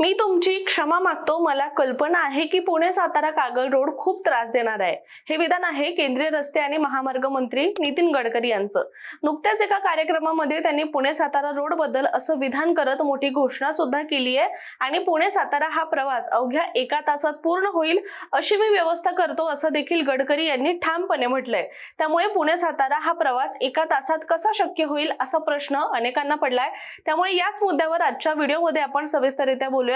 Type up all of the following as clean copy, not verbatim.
मी तुमची क्षमा मागतो. मला कल्पना आहे की पुणे सातारा कागल रोड खूप त्रास देणार आहे. हे विधान आहे केंद्रीय रस्ते आणि महामार्ग मंत्री नितीन गडकरी यांचं. नुकत्याच एका कार्यक्रमामध्ये त्यांनी पुणे सातारा रोड बद्दल असं विधान करत मोठी घोषणा सुद्धा केली आहे आणि पुणे सातारा हा प्रवास अवघ्या 1 तासात पूर्ण होईल अशी मी व्यवस्था करतो असं देखील गडकरी यांनी ठामपणे म्हटलंय. त्यामुळे पुणे सातारा हा प्रवास 1 तासात कसा शक्य होईल असा प्रश्न अनेकांना पडलाय. त्यामुळे याच मुद्द्यावर आजच्या व्हिडिओमध्ये आपण सविस्तररित्या बोलूयात.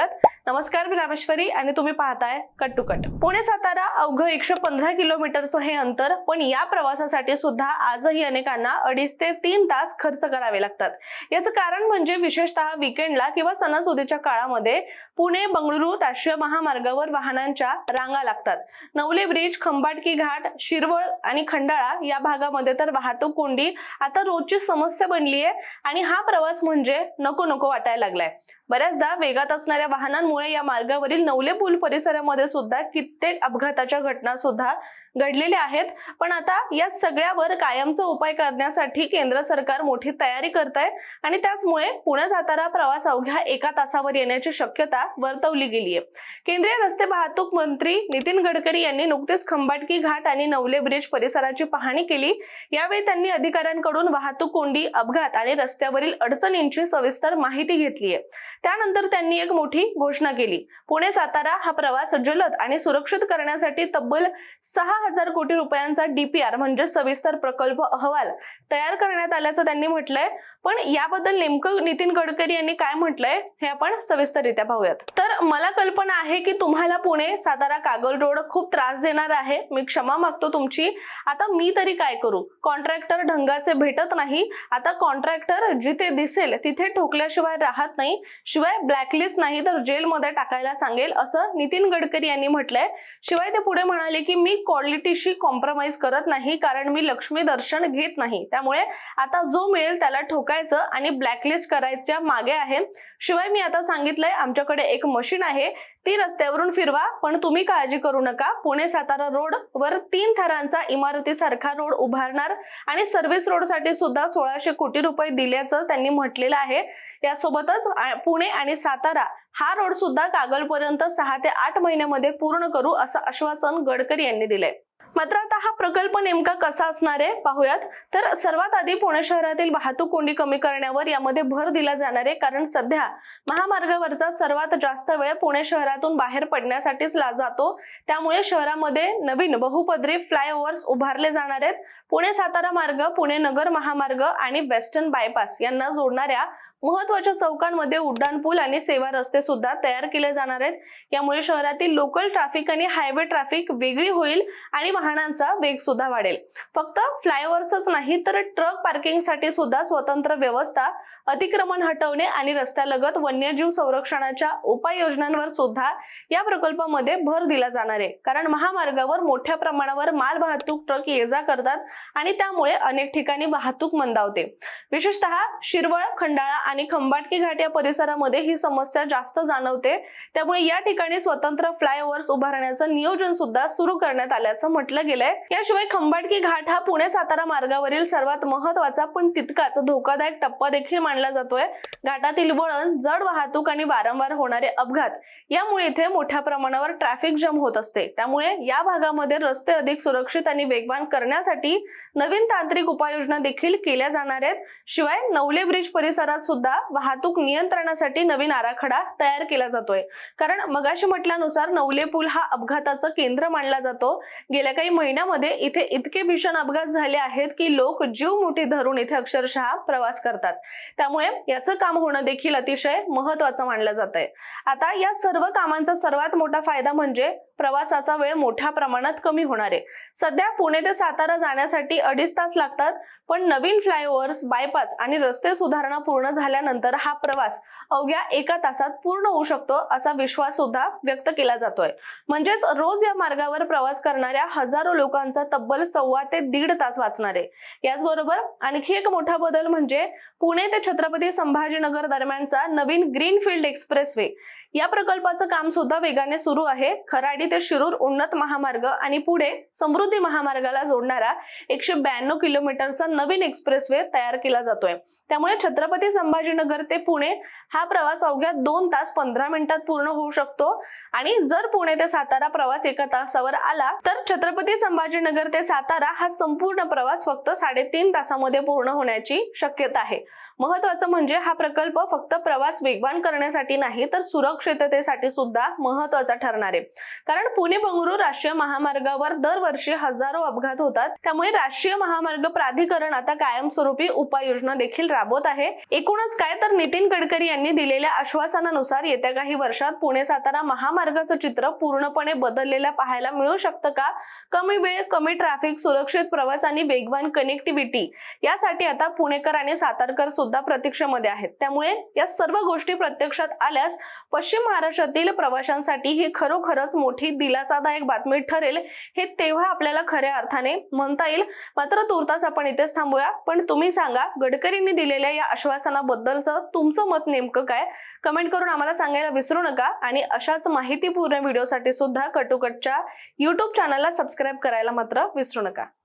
नमस्कार, मी रामेश्वरी आणि तुम्ही पाहताय cut to cut. Pune Satara अवघं 115 किलोमीटरचं हे अंतर, पण या प्रवासासाठी सुद्धा आजही अनेकांना 2.5 ते 3 तास खर्च करावे लागतात. याचं कारण म्हणजे विशेषतः वीकेंडला किंवा सणासुदीच्या काळामध्ये पुणे बंगळुरू राष्ट्रीय महामार्गावर वाहनांच्या रांगा लागतात. नवले ब्रिज, खंबाटकी घाट, शिरवळ आणि खंडाळा या भागामध्ये तर वाहतूक कोंडी आता रोजची समस्या बनली आहे आणि हा प्रवास म्हणजे नको नको वाटायला लागलाय. बऱ्याचदा वेगात असणाऱ्या वाहनांमुळे या मार्गावरील नवले पूल परिसरामध्ये सुद्धा कित्येक अपघाताच्या घटना सुद्धा घडलेल्या आहेत. पण आता या सगळ्यावर कायमचा उपाय करण्यासाठी केंद्र सरकार मोठी तयारी करत आहे आणि त्याचमुळे पुणे सातारा प्रवास अवघ्या 1 तासावर येण्याची शक्यता वर्तवली गेली आहे. केंद्रीय रस्ते वाहतूक मंत्री नितीन गडकरी यांनी नुकतेच खंबाटकी घाट आणि नवले ब्रिज परिसराची पाहणी केली. यावेळी त्यांनी अधिकाऱ्यांकडून वाहतूक कोंडी, अपघात आणि रस्त्यावरील अडचणींची सविस्तर माहिती घेतली आहे. त्यानंतर त्यांनी एक मोठी घोषणा केली. पुणे सातारा हा प्रवास जलद आणि सुरक्षित करण्यासाठी तब्बल 6,000 कोटी रुपयांचा DPR म्हणजे सविस्तर प्रकल्प अहवाल तयार करण्यात आल्याचं त्यांनी म्हटलंय. पण याबद्दल नेमकं नितीन गडकरी यांनी काय म्हटलंय हे आपण सविस्तररित्या पाहूयात. तर मला कल्पना आहे की तुम्हाला पुणे सातारा कागल रोड खूप त्रास देणार आहे. मी क्षमा मागतो तुमची. आता मी तरी काय करू? कॉन्ट्रॅक्टर ढंगाचे भेटत नाही. आता कॉन्ट्रॅक्टर जिथे दिसेल तिथे ठोकल्याशिवाय राहत नाही. शिवाय ब्लॅकलिस्ट नाही तर जेलमध्ये टाकायला सांगेल असं नितीन गडकरी यांनी म्हटलंय. शिवाय ते पुढे म्हणाले की मी क्वालिटीशी कॉम्प्रोमाइज करत नाही, कारण मी लक्ष्मी दर्शन घेत नाही. त्यामुळे आता जो मिळेल त्याला ठोकायचं आणि ब्लॅकलिस्ट करायच्या मागे आहे. शिवाय मी आता सांगितलंय आमच्याकडे एक मशीन आहे, ती रस्त्यावरून फिरवा, पण तुम्ही काळजी करू नका. पुणे सातारा रोड वर 3 थरांचा इमारतीसारखा रोड उभारणार आणि सर्व्हिस रोड साठी सुद्धा 1,600 कोटी रुपये दिल्याचं त्यांनी म्हटलेलं आहे. यासोबतच पुणे आणि सातारा हा रोड सुद्धा कागलपर्यंत 6 ते 8 महिन्यामध्ये पूर्ण करू असं आश्वासन गडकरी यांनी दिलंय. मात्र आता हा प्रकल्प नेमका कसा असणार आहे पाहूयात. तर सर्वात आधी पुणे शहरातील वाहतूक कोंडी कमी करण्यावर यामध्ये भर दिला जाणार आहे, कारण सध्या महामार्गावरचा सर्वात जास्त वेळ पुणे शहरातून बाहेर पडण्यासाठीच जातो. त्यामुळे शहरामध्ये नवीन बहुपदरी फ्लायओव्हर्स उभारले जाणार आहेत. पुणे सातारा मार्ग, पुणे नगर महामार्ग आणि वेस्टर्न बायपास यांना जोडणाऱ्या महत्वाच्या चौकांमध्ये उड्डाणपूल आणि सेवा रस्ते सुद्धा तयार केले जाणार आहेत. यामुळे शहरातील लोकल ट्रॅफिक आणि हायवे ट्रॅफिक वेगळी होईल आणि वाहनांचा वेग सुद्धा वाढेल. फक्त फ्लायओव्हर्सच नाही तर ट्रक पार्किंगसाठी सुद्धा स्वतंत्र व्यवस्था, अतिक्रमण हटवणे आणि रस्त्यालगत वन्यजीव संरक्षणाच्या उपाययोजनांवर सुद्धा या प्रकल्पामध्ये भर दिला जाणार आहे. कारण महामार्गावर मोठ्या प्रमाणावर माल वाहतूक ट्रक ये-जा करतात आणि त्यामुळे अनेक ठिकाणी वाहतूक मंदावते. विशेषतः शिरवळ, खंडाळा आणि खंबाटकी घाट या परिसरामध्ये ही समस्या जास्त जाणवते. त्यामुळे या ठिकाणी स्वतंत्र फ्लायओव्हर्स उभारण्याचं नियोजन सुद्धा सुरू करण्यात आल्याचं म्हटलं गेलंय. याशिवाय खंबाटकी घाट हा पुणे सातारा मार्गावरील सर्वात महत्वाचा पण तितकाच धोकादायक टप्पा देखील मानला जातोय. घाटातील वळण, जड वाहतूक आणि वारंवार होणारे अपघात यामुळे इथे मोठ्या प्रमाणावर ट्रॅफिक जाम होत असते. त्यामुळे या भागामध्ये रस्ते अधिक सुरक्षित आणि वेगवान करण्यासाठी नवीन तांत्रिक उपाययोजना देखील केल्या जाणार आहेत. शिवाय नवले ब्रिज परिसरात सुद्धा वाहतूक नियंत्रणासाठी नवीन आराखडा तयार केला जातोय. कारण मगाशी म्हटल्यानुसार नवले पूल हा अपघाताचं केंद्र मानला जातो. गेल्या काही महिन्यामध्ये इथे इतके भीषण अपघात झाले आहेत की लोक जीव मुठी धरून इथे अक्षरशः प्रवास करतात. त्यामुळे याचं काम होणं देखील अतिशय महत्वाचं मानलं जात आहे. आता या सर्व कामांचा सर्वात मोठा फायदा म्हणजे प्रवासाचा वेळ मोठ्या प्रमाणात कमी होणार आहे. सध्या पुणे ते सातारा जाण्यासाठी 2.5 तास लागतात, पण नवीन फ्लायओव्हर्स, बायपास आणि रस्ते सुधारणा पूर्ण झाल्यानंतर हा प्रवास अवघ्या 1 तासात पूर्ण होऊ शकतो असा विश्वास सुद्धा व्यक्त केला जातोय. म्हणजेच रोज या मार्गावर प्रवास करणाऱ्या हजारो लोकांचा तब्बल 1.25 ते 1.5 तास वाचणार आहे. याचबरोबर आणखी एक मोठा बदल म्हणजे पुणे ते छत्रपती संभाजीनगर दरम्यानचा नवीन ग्रीनफील्ड एक्सप्रेसवे या प्रकल्पाचं काम सुद्धा वेगाने सुरू आहे. खराडी ते शिरूर उन्नत महामार्ग आणि पुढे समृद्धी महामार्गाला जोडणारा 192 किलोमीटरचा नवीन एक्सप्रेसवे तयार केला जातोय. त्यामुळे छत्रपती संभाजीनगर ते पुणे हा प्रवास अवघ्या 2 तास 15 मिनिटात पूर्ण होऊ शकतो आणि जर पुणे ते सातारा प्रवास 1 तासावर आला तर छत्रपती संभाजीनगर ते सातारा हा संपूर्ण प्रवास फक्त 3.5 तासामध्ये पूर्ण होण्याची शक्यता आहे। महत्त्वाचं म्हणजे हा प्रकल्प फक्त प्रवास वेगवान करण्यासाठी नाही तर सुरक्षिततेसाठी सुद्धा महत्त्वाचा ठरणार आहे। कारण पुणे बंगळुरू राष्ट्रीय महामार्गावर दरवर्षी हजारो अपघात होतात, त्यामुळे राष्ट्रीय महामार्ग प्राधिकरण आता कायमस्वरूपी उपाययोजना देखील राबवत आहे। एकूणच काय तर नितीन गडकरी यांनी दिलेल्या आश्वासनानुसार येत्या काही वर्षात पुणे सातारा महामार्गाचं चित्र पूर्णपणे बदललेलं पाहायला मिळू शकतं का? कमी वेळ, कमी ट्रॅफिक, सुरक्षित प्रवास आणि वेगवान कनेक्टिव्हिटी यासाठी आता पुणेकर आणि सातारकर सुद्धा प्रतीक्षेमध्ये आहेत। त्यामुळे या सर्व गोष्टी प्रत्यक्षात आल्यास पश्चिम महाराष्ट्रातील प्रवाशांसाठी ही खरोखरच मोठी दिलासादायक बातमी ठरेल, हे तेव्हा आपल्याला खऱ्या अर्थाने म्हणता येईल। मात्र तुर्तास आपण इथेच थांबूया, पण तुम्ही सांगा गडकरींनी दिलेल्या या आश्वासनाबद्दलचं तुमचं मत नेमकं काय? कमेंट करून आम्हाला सांगायला विसरू नका आणि अशाच माहितीपूर्ण व्हिडिओसाठी सुद्धा कटोकटच्या YouTube चॅनलला सबस्क्राईब करायला मात्र विसरू नका।